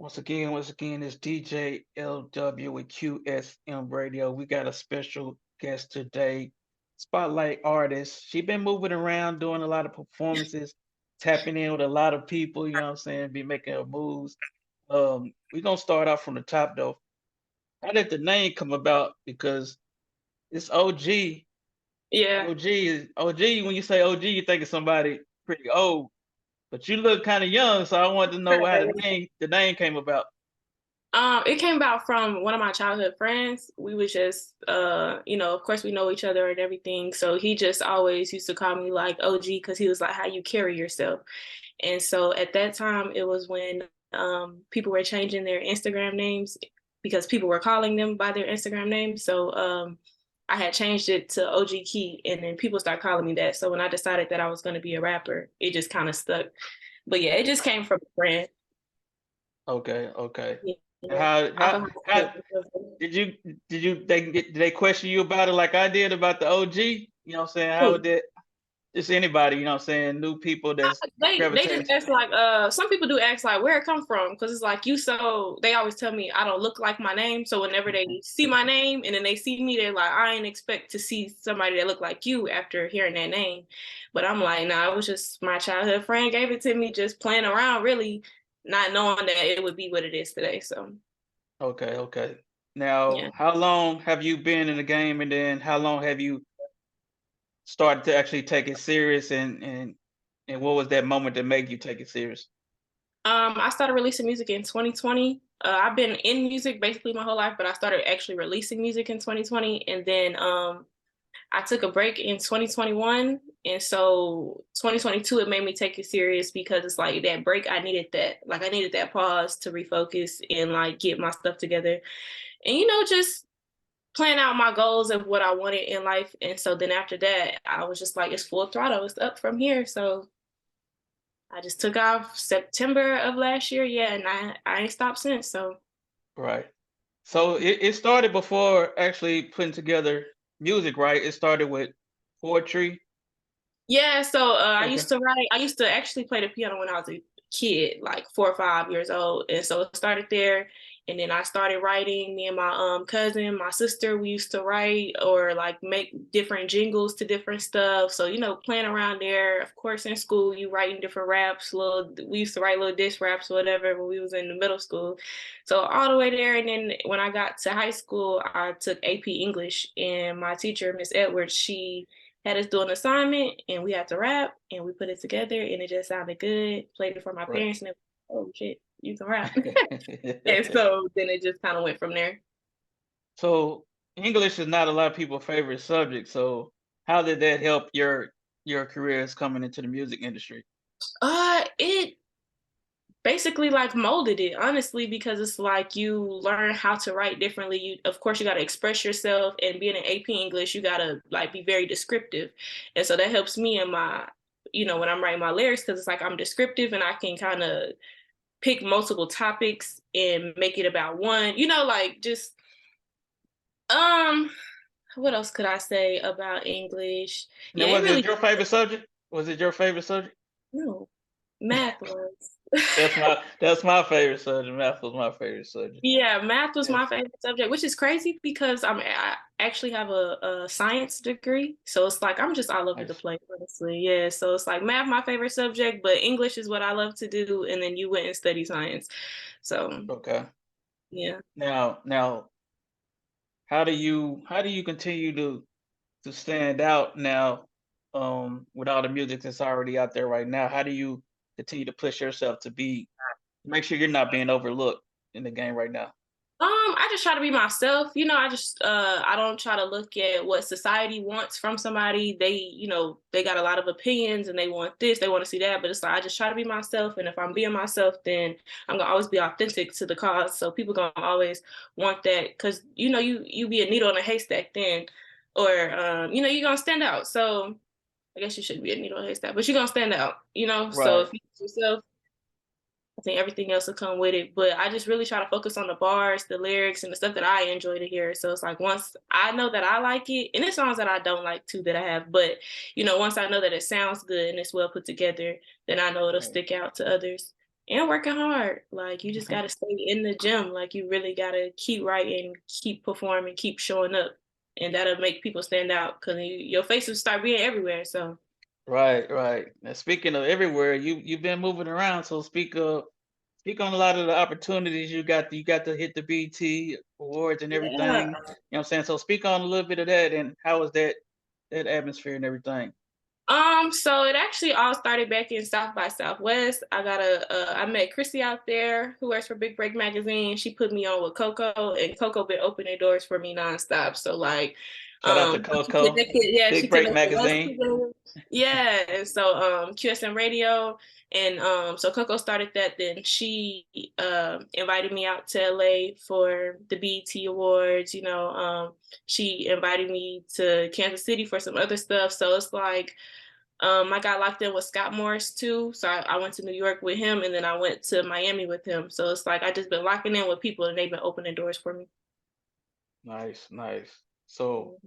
Once again, it's DJ LW with QSM Radio. We got a special guest today, spotlight artist. She been moving around, doing a lot of performances, tapping in with a lot of people. You know what I'm saying? Be making her moves. We're gonna start off from the top though. How did the name come about? Because it's OG. Yeah. OG is OG. When you say OG, you think of somebody pretty old, but you look kind of young. So I wanted to know how the name came about. It came about from one of my childhood friends. We was just, of course we know each other and everything. So he just always used to call me like OG because he was like, how you carry yourself. And so at that time, it was when people were changing their Instagram names because people were calling them by their Instagram name. So I had changed it to Og Kee, and then people started calling me that. So when I decided that I was going to be a rapper, it just kind of stuck. But yeah, it just came from a friend. Okay. And Yeah. how did they question you about it like I did about the OG? You know what I'm saying? How did just anybody, you know what I'm saying, new people that's They gravitating just ask like some people do ask like where it come from, because it's like they always tell me I don't look like my name, so whenever they see my name and then they see me, they're like, I ain't expect to see somebody that look like you after hearing that name. But I'm like, nah, it was just my childhood friend gave it to me, just playing around, really not knowing that it would be what it is today. So Okay. Now, yeah. how long have you been in the game, and then how long have you started to actually take it serious, and what was that moment that made you take it serious? I started releasing music in 2020. I've been in music basically my whole life, but I started actually releasing music in 2020. And then I took a break in 2021. And so 2022, it made me take it serious because it's like that break, I needed that. Like I needed that pause to refocus and like get my stuff together. And, just plan out my goals of what I wanted in life. And so then after that, I was just like, it's full throttle. It's up from here. So I just took off September of last year. Yeah, and I ain't stopped since. So Right. So it started before actually putting together music, right? It started with poetry. yeah, so I Okay. used to write. I used to actually play the piano when I was a kid, like 4 or 5 years old, and so it started there. And then I started writing. Me and my cousin, my sister, we used to write or like make different jingles to different stuff. So playing around there. Of course, in school, you writing different raps. We used to write little diss raps or whatever when we was in the middle school. So all the way there. And then when I got to high school, I took AP English, and my teacher, Miss Edwards, she had us do an assignment and we had to rap and we put it together and it just sounded good. Played it for my Right. parents and they were like, oh shit, you can rap. And so then it just kind of went from there. So English is not a lot of people's favorite subject. So how did that help your careers coming into the music industry? It basically like molded it, honestly, because it's like you learn how to write differently. Of course you got to express yourself, and being an AP English, you got to like be very descriptive. And so that helps me in my, when I'm writing my lyrics, because it's like I'm descriptive and I can kind of pick multiple topics and make it about one, like just what else could I say about English? Now, Yeah, it was it really your favorite subject? Was it your favorite subject? no math was. That's my favorite subject. Math was my favorite subject. Yeah, math was my Yes. favorite subject, which is crazy because I actually have a science degree. So it's like I'm just all over the Nice. place, honestly. Yeah. So it's like math my favorite subject, but English is what I love to do. And then you went and study science. So Okay. yeah. Now, how do you continue to stand out now, with all the music that's already out there right now? How do you continue to push yourself to make sure you're not being overlooked in the game right now? I just try to be myself. I don't try to look at what society wants from somebody. They got a lot of opinions and they want this, they want to see that, but it's like I just try to be myself. And if I'm being myself, then I'm gonna always be authentic to the cause. So people gonna always want that because you be a needle in a haystack then, or you're gonna stand out. So I guess you shouldn't be a needle in a haystack, but you're gonna stand out. So Right. if you yourself, I think everything else will come with it. But I just really try to focus on the bars, the lyrics, and the stuff that I enjoy to hear. So it's like once I know that I like it, and there's songs that I don't like too that I have, but once I know that it sounds good and it's well put together, then I know it'll Right. stick out to others. and working hard. Like you just gotta stay in the gym. Like you really gotta keep writing, keep performing, keep showing up, and that'll make people stand out because your face will start being everywhere. So Right, right. Now, speaking of everywhere, you've been moving around. So speak on a lot of the opportunities you got. You got to hit the BT awards and yeah. everything. You know what I'm saying? So speak on a little bit of that and how was that atmosphere and everything. So it actually all started back in South by Southwest. I met Chrissy out there who works for Big Break Magazine. She put me on with Coco, and Coco been opening doors for me nonstop. So like, Shout out to she Coco, connected, yeah, she Big Break connected us Magazine. together. Yeah, and so QSM Radio, and so Coco started that. Then she invited me out to LA for the BET Awards. She invited me to Kansas City for some other stuff. So it's like I got locked in with Scott Morris too. So I went to New York with him and then I went to Miami with him. So it's like I just been locking in with people and they've been opening doors for me. Nice, nice. So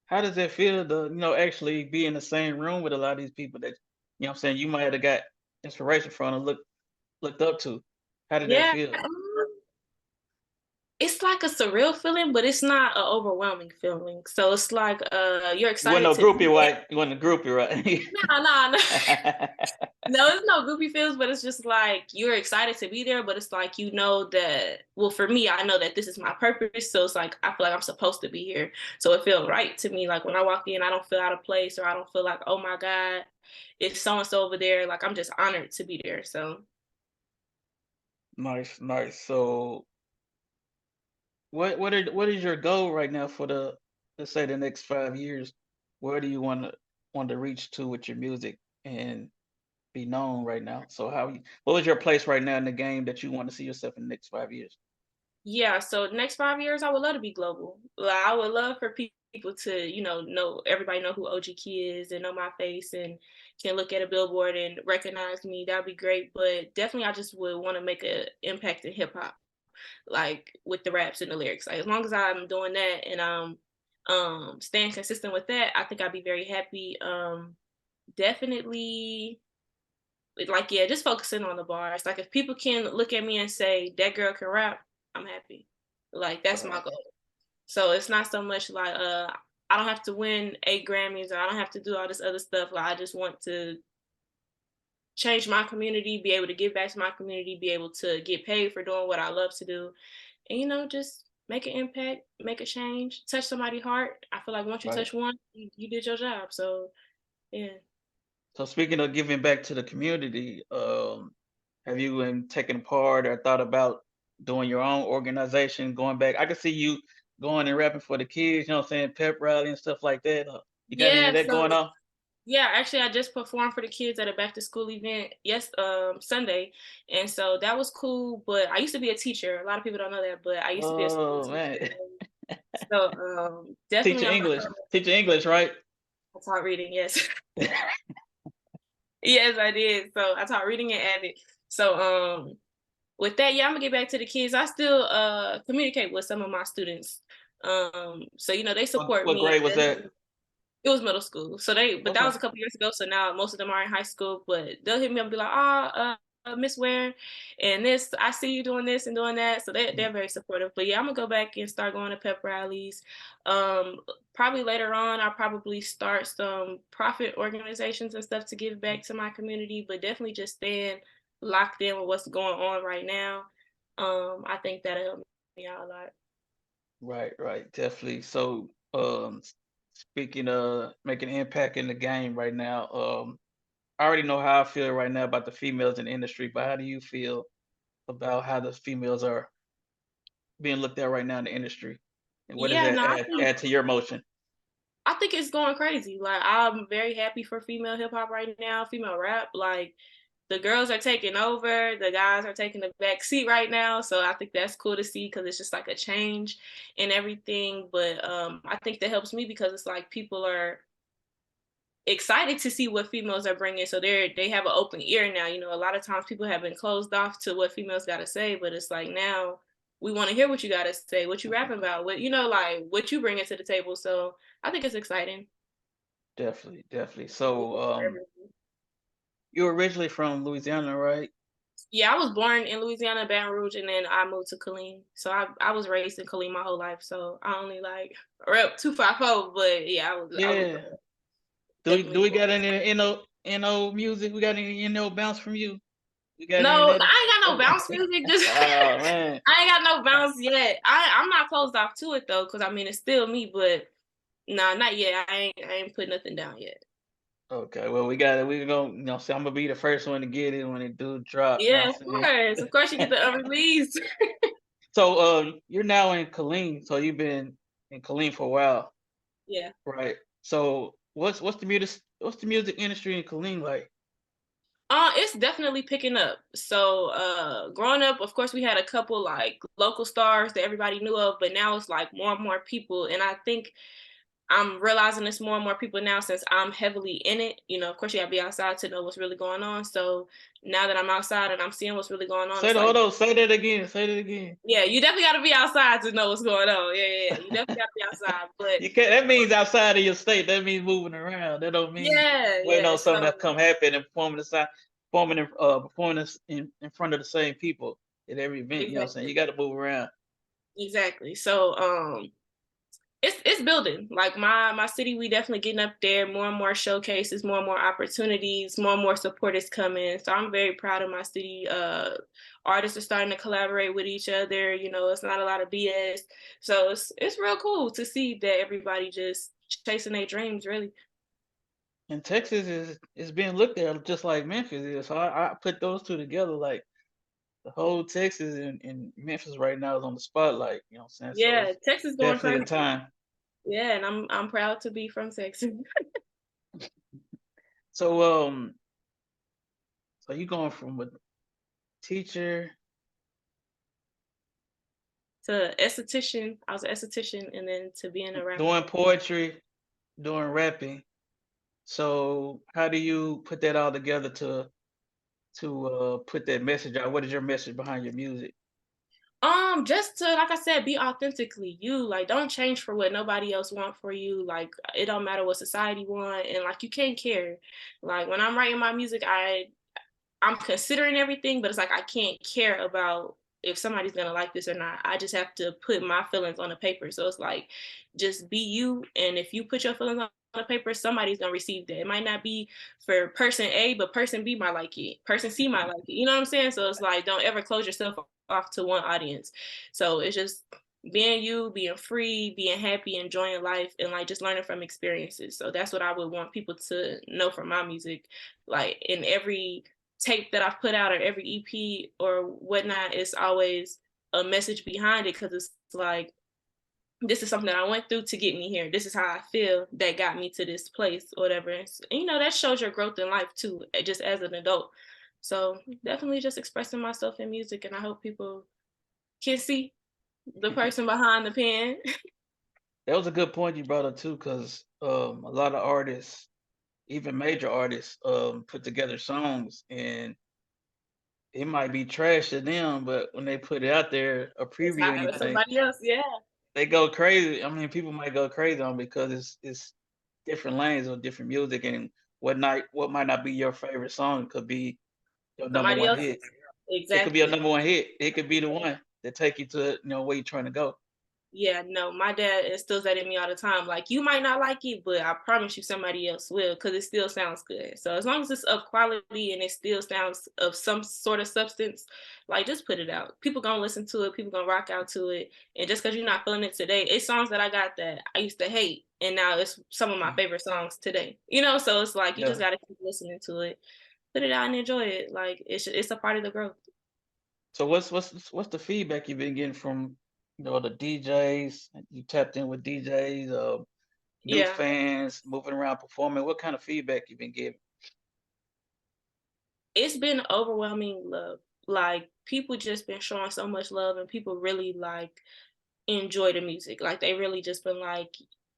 how does it feel to, actually be in the same room with a lot of these people that, what I'm saying, you might have got inspiration from and looked up to? How did that Yeah. feel? It's like a surreal feeling, but it's not an overwhelming feeling. So it's like you're You wasn't excited no to be groupie, there. right? You wasn't a groupie, right? No, no, no. No, it's no goofy feels, but it's just like you're excited to be there, but it's like you know that, well, for me, I know that this is my purpose. So it's like I feel like I'm supposed to be here. So it feels right to me. Like when I walk in, I don't feel out of place or I don't feel like, oh my God, it's so and so over there. Like I'm just honored to be there. So Nice, nice. So what is your goal right now for let's say the next 5 years? Where do you want to reach to with your music and be known right now? So what was your place right now in the game that you want to see yourself in the next 5 years? yeah, so next 5 years, I would love to be global. Like I would love for people to, know everybody know who Og Key is and know my face and can look at a billboard and recognize me. That'd be great. But definitely, I just would want to make an impact in hip hop, like with the raps and the lyrics. Like as long as I'm doing that and I'm staying consistent with that, I think I'd be very happy. Definitely, like yeah, just focusing on the bars. Like if people can look at me and say that girl can rap, I'm happy. Like that's my Right, goal. So it's not so much like I don't have to win 8 Grammys or I don't have to do all this other stuff. Like I just want to change my community, be able to give back to my community, be able to get paid for doing what I love to do, and just make an impact, make a change, touch somebody's heart. I feel like once you right. touch one, you did your job. So yeah. So speaking of giving back to the community, have you been taking part or thought about doing your own organization, going back? I can see you going and rapping for the kids, you know what I'm saying, pep rally and stuff like that. You got any of Yeah, that so going on? yeah, actually, I just performed for the kids at a back to school event Sunday, and so that was cool. But I used to be a teacher. A lot of people don't know that, but I used to be a school Oh teacher. man, So definitely, teaching English, right? I taught reading. Yes, yes, I did. So I taught reading and Avid. So with that, yeah, I'm gonna get back to the kids. I still communicate with some of my students. So they What, support what me. grade was that? It was middle school. But that Okay. was a couple years ago. So now most of them are in high school, but they'll hit me up and be like, Miss Ware, and this, I see you doing this and doing that. So they're very supportive. But yeah, I'm gonna go back and start going to pep rallies. Probably later on, I'll probably start some profit organizations and stuff to give back to my community, but definitely just staying locked in with what's going on right now. I think that'll help me out a lot. Right, right, definitely. So, speaking of making an impact in the game right now, I already know how I feel right now about the females in the industry, but how do you feel about how the females are being looked at right now in the industry? And what does Yeah, that no, add to your motion? I think it's going crazy. Like I'm very happy for female hip hop right now, female rap. Like the girls are taking over, the guys are taking the back seat right now. So I think that's cool to see because it's just like a change and everything. But I think that helps me because it's like people are excited to see what females are bringing. So they have an open ear now. A lot of times people have been closed off to what females got to say, but it's like now we want to hear what you got to say, what you rapping about, what like what you bringing to the table. So I think it's exciting. Definitely, definitely. So, you're originally from Louisiana, right? Yeah, I was born in Louisiana, Baton Rouge, and then I moved to Killeen. So I was raised in Killeen my whole life. So I only like rep 254, but yeah, I was Yeah. Do definitely we born. got any NO music? We got any NO bounce from you? We got any of No, I ain't that? got no bounce music. Just Oh man. I ain't got no bounce yet. I'm not closed off to it though, because I mean it's still me, but nah, not yet. I ain't put nothing down yet. Okay, well we got it. We gonna say I'm gonna be the first one to get it when it do drop. You know Yeah, what of I'm saying? course. Of course you get the unreleased. So you're now in Killeen, so you've been in Killeen for a while, Yeah. right? So what's the music industry in Killeen like? It's definitely picking up. So, growing up, of course, we had a couple like local stars that everybody knew of, but now it's like more and more people. And I think I'm realizing it's more and more people now since I'm heavily in it. You know, of course, you gotta be outside to know what's really going on. So now that I'm outside and I'm seeing what's really going on, Say it's that, like, hold on, say that again, say that again. yeah, you definitely gotta be outside to know what's going on. Yeah, yeah, yeah. You definitely gotta be outside. But You can't. That means outside of your state. That means moving around. That don't mean yeah, waiting yeah. on something So to come happen and performing in front of the same people at every event. You know what I'm saying? exactly, You got to move around. exactly. So it's building. Like my city, we definitely getting up there. More and more showcases, more and more opportunities, more and more support is coming. So I'm very proud of my city. Artists are starting to collaborate with each other. You know, it's not a lot of BS. So it's real cool to see that everybody just chasing their dreams. Really. And Texas is being looked at just like Memphis is. So I put those two together. Like the whole Texas and Memphis right now is on the spotlight. You know what I'm saying? So Yeah, it's Texas going definitely crazy. the time. Yeah, and I'm proud to be from Texas. So so you going from a teacher To esthetician, I was an esthetician, and then to being a rapper. doing poetry, doing rapping. So how do you put that all together to put that message out? What is your message behind your music? Just to, like I said, be authentically you. Like, don't change for what nobody else want for you. Like, it don't matter what society want, and like you can't care. Like when I'm writing my music, I'm considering everything, but it's like I can't care about if somebody's gonna like this or not. I just have to put my feelings on the paper. So it's like just be you, and if you put your feelings on the paper, somebody's gonna receive that. It might not be for person A, but person B might like it. Person C might like it. You know what I'm saying? So it's like don't ever close yourself off to one audience. So it's just being you, being free, being happy, enjoying life, and like just learning from experiences. So that's what I would want people to know from my music. Like in every tape that I've put out or every EP or whatnot, it's always a message behind it because it's like this is something that I went through to get me here. This is how I feel that got me to this place or whatever. And, you know, that shows your growth in life too, just as an adult. So definitely just expressing myself in music, and I hope people can see the person behind the pen. That was a good point you brought up too, because a lot of artists, even major artists, put together songs and it might be trash to them, but when they put it out there, a It's preview or not anything, somebody else, yeah. they go crazy. I mean, people might go crazy on because it's different lanes or different music, and what might not be your favorite song could be your number Somebody one else, hit. It could be your exactly. number one hit. It could be the one that take you to where you're trying to go. Yeah, no, my dad instills that in me all the time. Like, you might not like it, but I promise you somebody else will because it still sounds good. So as long as it's of quality and it still sounds of some sort of substance, like just put it out. People gonna listen to it, people gonna rock out to it. And just because you're not feeling it today, it's songs that I got that I used to hate, and now it's some of my Mhm. favorite songs today. You know, so it's like you just Yeah. gotta keep listening to it, put it out and enjoy it. Like it's a part of the growth. So what's the feedback you've been getting from the DJs? You tapped in with DJs, new Yeah. fans, moving around performing. What kind of feedback you've been getting? It's been overwhelming love. Like people just been showing so much love, and people really like enjoy the music. Like they really just been like,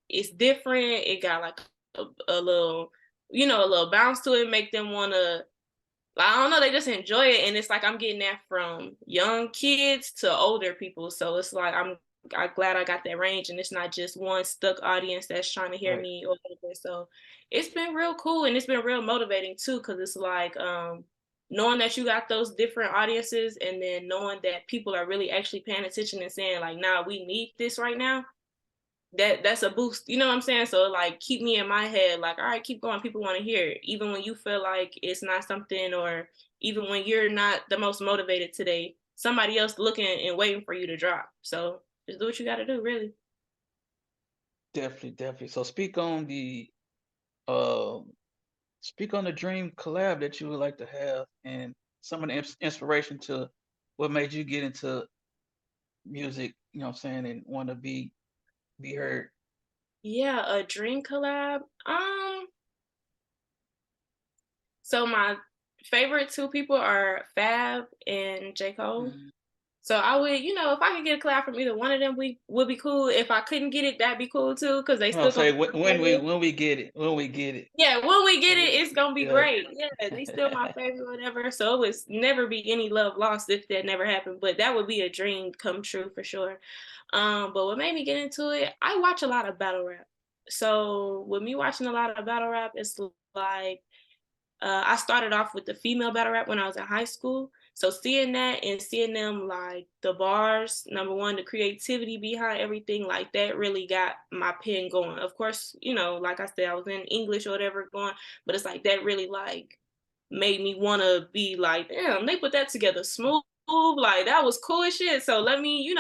it's different. It got like a little, a little bounce to it, make them wanna. Like, I don't know. They just enjoy it, and it's like I'm getting that from young kids to older people. So it's like I'm glad I got that range, and it's not just one stuck audience that's trying to hear Right. me or whatever. So it's been real cool, and it's been real motivating too, because it's like knowing that you got those different audiences, and then knowing that people are really actually paying attention and saying like, nah, we need this right now, that's a boost. You know what I'm saying? So like keep me in my head, like, all right, keep going. People want to hear it. Even when you feel like it's not something, or even when you're not the most motivated today, somebody else looking and waiting for you to drop. So just do what you gotta do, really. Definitely. So um speak on the dream collab that you would like to have, and some of the inspiration to what made you get into music, you know what I'm saying, and want to be heard. Yeah, a dream collab. So my favorite two people are Fab and J. Cole. Mhm. So I would, if I could get a collab from either one of them, we would be cool. If I couldn't get it, that'd be cool too, because they No, still gonna say be my favorite. when we get it, when we get it. Yeah, when we get it, it's gonna be Yeah, great. Yeah, they still my favorite, whatever. So it would never be any love lost if that never happened. But that would be a dream come true for sure. But what made me get into it, I watch a lot of battle rap. So with me watching a lot of battle rap, it's like I started off with the female battle rap when I was in high school. So seeing that and seeing them, like the bars, number one, the creativity behind everything, like that really got my pen going. Of course, like I said, I was in English or whatever going, but it's like that really like made me want to be like, damn, they put that together smooth. Like that was cool as shit. So let me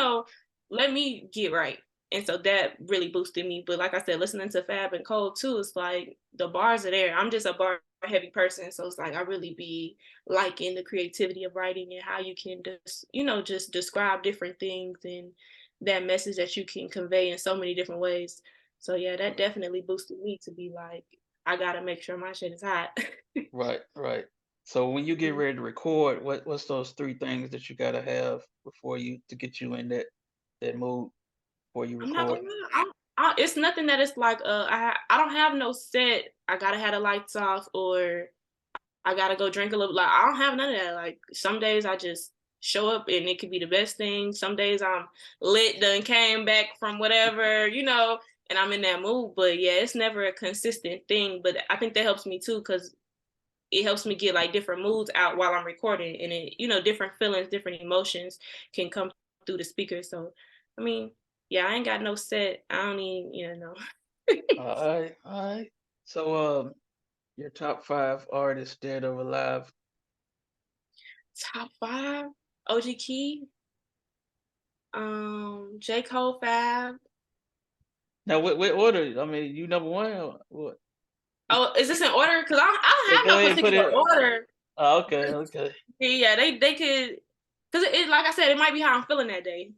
get right. And so that really boosted me. But like I said, listening to Fab and Cole too, it's like the bars are there. I'm just a bar heavy person. So it's like I really be liking the creativity of writing and how you can just describe different things and that message that you can convey in so many different ways. So yeah, that definitely boosted me to be like, I gotta make sure my shit is hot. right. So when you get ready to record, what's those three things that you gotta have before you to get you in that mood before you I'm not record? gonna lie. It's nothing that it's like I don't have no set. I gotta have the lights off, or I gotta go drink a little. Like I don't have none of that. Like some days I just show up and it could be the best thing. Some days I'm lit, done came back from whatever, and I'm in that mood. But yeah, it's never a consistent thing. But I think that helps me too, because it helps me get like different moods out while I'm recording, and different feelings, different emotions can come through the speaker. So, I mean, yeah, I ain't got no set. I don't even, know. All right. So your top five artists dead or alive. Top five: Og Key, J Cole, Fab. Now what order? I mean, you number one or what? Oh, is this in order? Because I Yeah, don't go have no ahead and put particular it. order. Oh, okay. Yeah, they could, because it like I said, it might be how I'm feeling that day.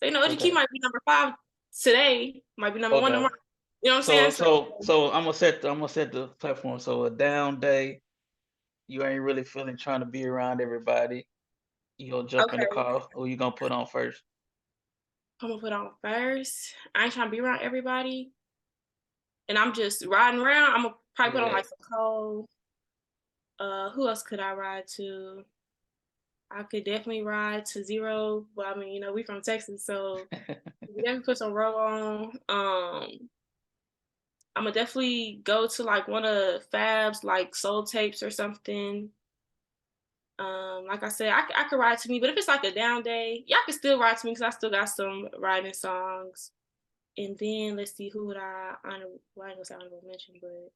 So Og Key Okay. might be number five today, might be number one Okay. tomorrow. You know what I'm So saying? So so so I'm gonna set the platform. So a down day, you ain't really feeling trying to be around everybody. You gonna jump in the okay. car, or you gonna put on first? I'm gonna put on first. I ain't trying to be around everybody, and I'm just riding around. I'm gonna probably put on Yeah. like some cold. Who else could I ride to? I could definitely ride to Zero. But I mean, we from Texas, so we definitely put some roll on. I'm gonna definitely go to like one of Fab's like soul tapes or something. Like I said, I could ride to me, but if it's like a down day, y'all can still ride to me because I still got some riding songs. And then let's see, who would I honor? Well, I ain't gonna say honorable mention, but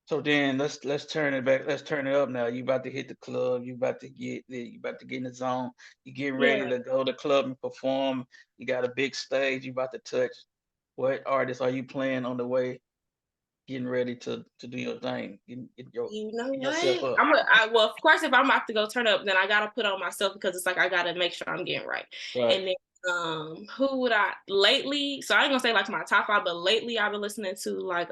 So then let's turn it back. Let's turn it up now. You about to hit the club. You about to get in the zone. You getting ready yeah, to go to the club and perform. You got a big stage. You about to touch. What artists are you playing on the way? Getting ready to do your thing. you know Get yourself what? up. Well, of course, if I'm about to go turn up, then I gotta put on myself because it's like I gotta make sure I'm getting right. Right. And then, who would I lately? So I ain't gonna say like my top five, but lately I've been listening to like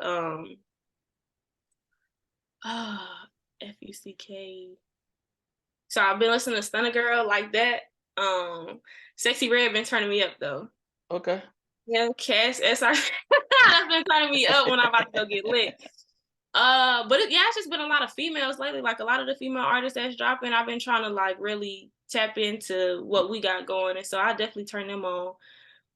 Fuck. So I've been listening to Stunner Girl like that. Sexy Red been turning me up though. Okay. Yeah, Cash SR. That's been turning me up when I'm about to go get lit. Yeah, it's just been a lot of females lately. Like a lot of the female artists that's dropping, I've been trying to like really tap into what we got going, and so I definitely turn them on.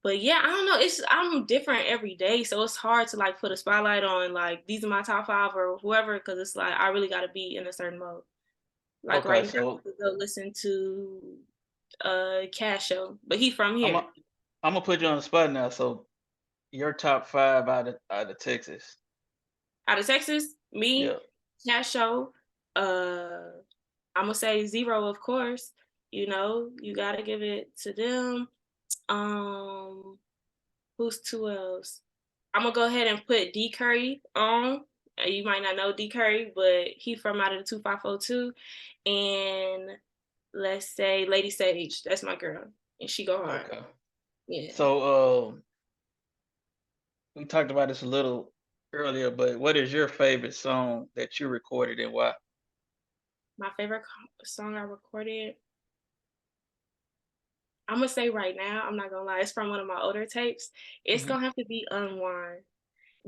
But yeah, I don't know. I'm different every day, so it's hard to like put a spotlight on like these are my top five or whoever, because it's like I really got to be in a certain mode. Like Okay, right now, so I could go listen to Casho, but he from I'm here. a, I'm gonna put you on the spot now. So your top five out of Texas. Out of Texas, Yeah. me, Casho, uh, I'm gonna say Zero, of course. You know, you gotta give it to them. Um, who's two else? I'm gonna go ahead and put D Curry on. You might not know D Curry, but he from out of the 2542. And let's say Lady Sage, that's my girl, and she go hard. Okay. Yeah. So we talked about this a little earlier, but what is your favorite song that you recorded and why? My favorite song I recorded, I'm gonna say right now, I'm not gonna lie, it's from one of my older tapes. It's Mhm. gonna have to be Unwind.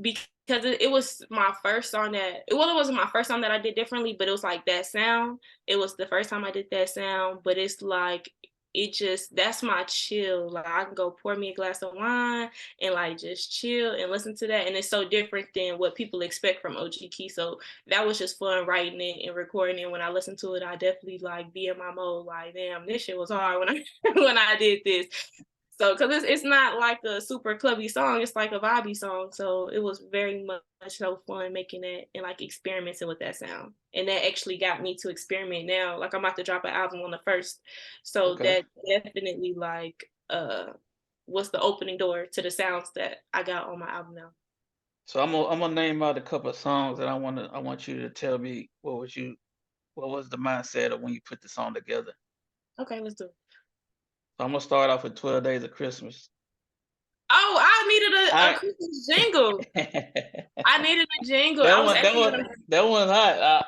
Because it was my first song that well, it wasn't my first song that I did differently, but it was like that sound. It was the first time I did that sound, but it's like it just that's my chill. Like I can go pour me a glass of wine and like just chill and listen to that. And it's so different than what people expect from Og Key. So that was just fun writing it and recording it. When I listen to it, I definitely like be in my mode, like, damn, this shit was hard when I when I did this. So, because it's not like a super clubby song, it's like a vibey song. So it was very much so fun making that and like experimenting with that sound. And that actually got me to experiment now. Like I'm about to drop an album on the first. So Okay. that definitely like was the opening door to the sounds that I got on my album now. So I'm gonna name out a couple of songs, and I want you to tell me what was the mindset of when you put the song together. Okay, let's do it. So I'm gonna start off with 12 Days of Christmas. Oh, I needed a I Christmas jingle. that I needed a jingle. I was actually gonna that one's hot.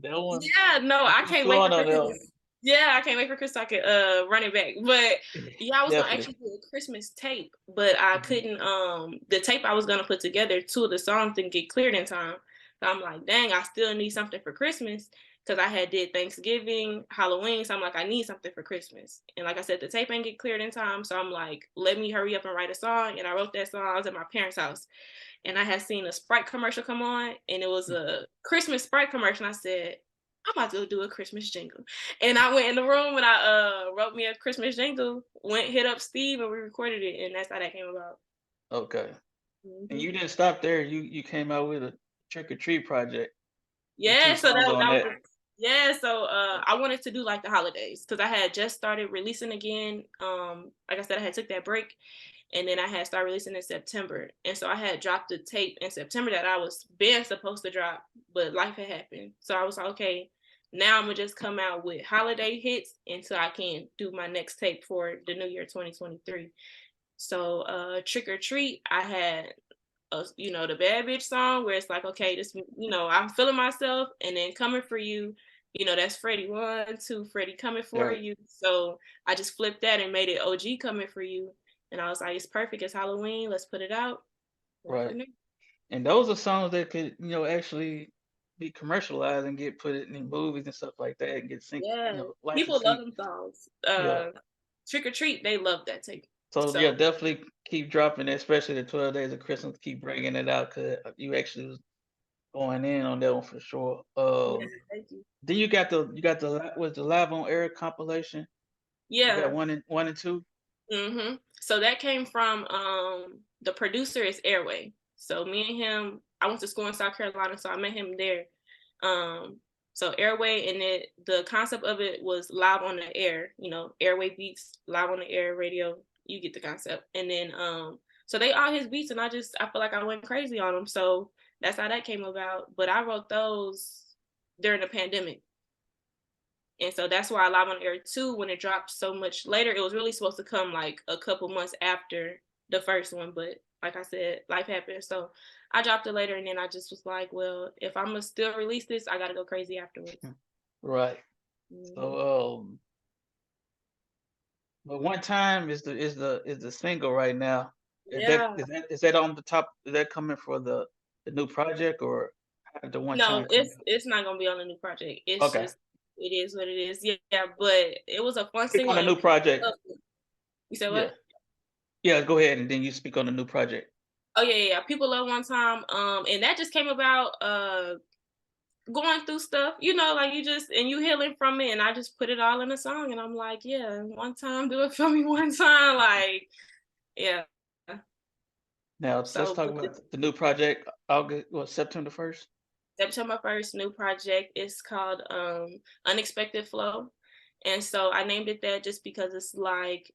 That one Yeah, no, you I put can't you wait for on that Christmas. one. Yeah, I can't wait for Christmas so I could run it back. But yeah, I was gonna Definitely. actually do a Christmas tape, but I Mhm. couldn't the tape I was gonna put together, two of the songs didn't get cleared in time. So I'm like, dang, I still need something for Christmas. Cause I had did Thanksgiving, Halloween, so I'm like, I need something for Christmas. And like I said, the tape ain't get cleared in time. So I'm like, let me hurry up and write a song. And I wrote that song. I was at my parents' house and I had seen a Sprite commercial come on, and it was a Christmas Sprite commercial. And I said, I'm about to go do a Christmas jingle. And I went in the room and I wrote me a Christmas jingle, went hit up Steve, and we recorded it, and that's how that came about. Okay. And Hmm you didn't stop there. You came out with a Trick or Treat project with two Yeah, so songs on that that. was yeah. So I wanted to do like the holidays because I had just started releasing again. Like I said, I had took that break, and then I had started releasing in September. And so I had dropped the tape in September that I was been supposed to drop, but life had happened. So I was like, okay, now I'm gonna just come out with holiday hits until I can do my next tape for the new year 2023. So Trick or Treat, I had the bad bitch song where it's like, okay, this, I'm feeling myself, and then Coming for You, that's Freddie 1, 2, Freddie Coming for Right. You. So I just flipped that and made it OG Coming for You. And I was like, it's perfect. It's Halloween. Let's put it out. Right Right. from there. And those are songs that could, actually be commercialized and get put in movies and stuff like that and get sync, Yeah. People love licensing. them songs. Yeah. Trick or Treat, they love that tape. So yeah, So definitely keep dropping it, especially the 12 Days of Christmas. Keep bringing it out because you actually was going in on that one for sure. yeah, thank you. Then was the Live on Air compilation. You got Yeah. one and two. So that came from the producer is Airway. So me and him, I went to school in South Carolina, so I met him there. So Airway, and the concept of it was live on the air, Airway beats, live on the air radio. You get the concept. And then so they all his beats, and I feel like I went crazy on them. So that's how that came about. But I wrote those during the pandemic. And so that's why Live on Air 2, when it dropped so much later, it was really supposed to come like a couple months after the first one. But like I said, life happened. So I dropped it later, and then I just was like, well, if I'm going to still release this, I got to go crazy afterwards. Right. Mm-hmm. So but one time is the single right now. Yeah. Is that on the top? Is that coming for the new project or how did the one No, time come out? it's not going to be on the new project. It's Okay. just, it is what it is. Yeah. But it was a fun Speak on single. the And new project. you said Yeah. what? Yeah, go ahead and then you speak on the new project. Oh, yeah. People Love One Time. And that just came about going through stuff, you know, like you healing from it, and I just put it all in a song, and I'm like, yeah, one time, do it for me one time, like, yeah. Now let's So talk about the new project. August, what, September 1st? September 1st, new project is called Unexpected Flow. And so I named it that just because it's like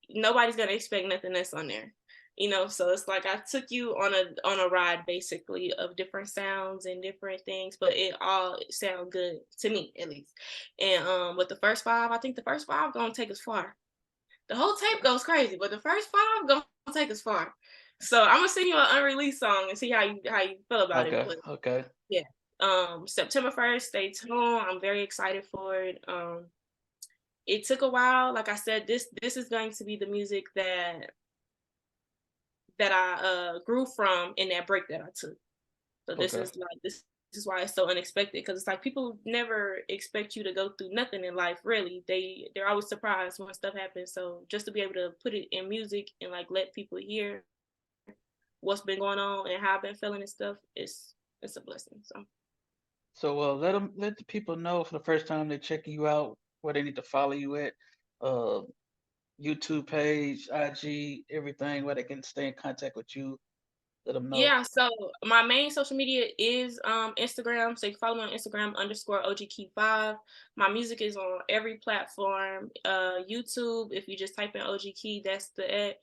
nobody's gonna expect nothing that's on there. You know, so it's like I took you on a ride basically of different sounds and different things, but it all sound good to me at least. And with the first five, I think the first five gonna take us far. The whole tape goes crazy, but the first five gonna take us far. So I'm gonna send you an unreleased song and see how you feel about it. Okay, But okay. yeah. September 1st, stay tuned. I'm very excited for it. It took a while. Like I said, this is going to be the music that I grew from in that break that I took. So Okay. this is why it's so unexpected, because it's like people never expect you to go through nothing in life, really. They're always surprised when stuff happens. So just to be able to put it in music and like let people hear what's been going on and how I've been feeling and stuff, it's a blessing. So let the people know for the first time they're checking you out where they need to follow you at. Uh, YouTube page, IG, everything where they can stay in contact with you. Let them know. Yeah, so my main social media is Instagram. So you can follow me on Instagram _OGKey5. My music is on every platform. YouTube, if you just type in OG Key, that's the it.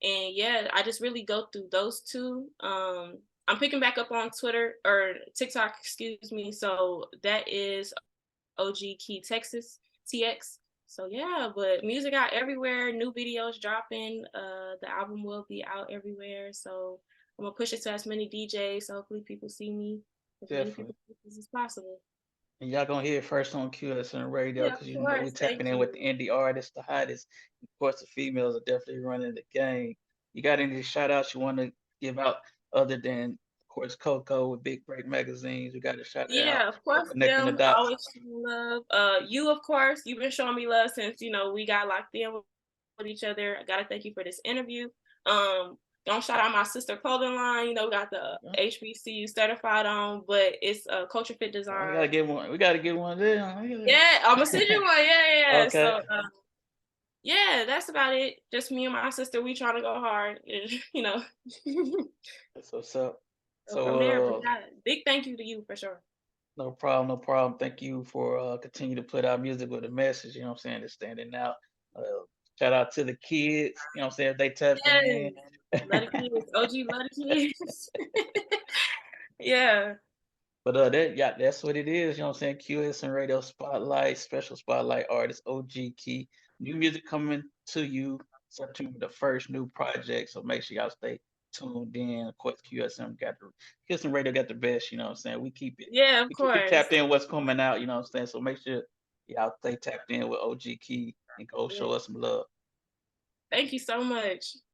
And yeah, I just really go through those two. I'm picking back up on Twitter or TikTok, excuse me. So that is OG Key Texas TX. So yeah, but music out everywhere, new videos dropping. The album will be out everywhere. So I'm gonna push it to as many DJs. So hopefully people see me, as many Definitely. people as possible. And y'all gonna hear it first on QSM Radio Yeah, of because you know we course. tapping Thank in you. with the indie artists, the hottest. Of course, the females are definitely running the game. You got any shout outs you want to give out other than, of course, Coco with Big Break Magazines? We got to shout it out Yeah, of for course, connecting the them dots. always showing love. You of course, you've been showing me love since we got locked in with each other. I gotta thank you for this interview. Don't shout out my sister clothing line. We got the Yeah. HBCU certified on, but it's Culture Fit We Design. gotta get one. We gotta get one there. Yeah, I'm gonna send you one. Yeah. Okay. So yeah, that's about it. Just me and my sister. We trying to go hard. That's what's up. So from there, but So yeah, big thank you to you for sure. no problem, no problem. Thank you for continue to put out music with a message. You know what I'm saying? It's standing out. Uh, shout out to the kids. You know what I'm saying? They tapping Yes, in. love the kids. OG, love the kids. Yeah. But that's what it is. You know what I'm saying? QSM Radio Spotlight, special spotlight artist Og Key. New music coming to you September the 1st, new project. So make sure y'all stay tuned in. Of course, QSM Radio got the best, you know what I'm saying? Yeah, of We keep it course. tapped in what's coming out, you know what I'm saying? So make sure y'all stay tapped in with Og Key and go Yeah. show us some love. Thank you so much.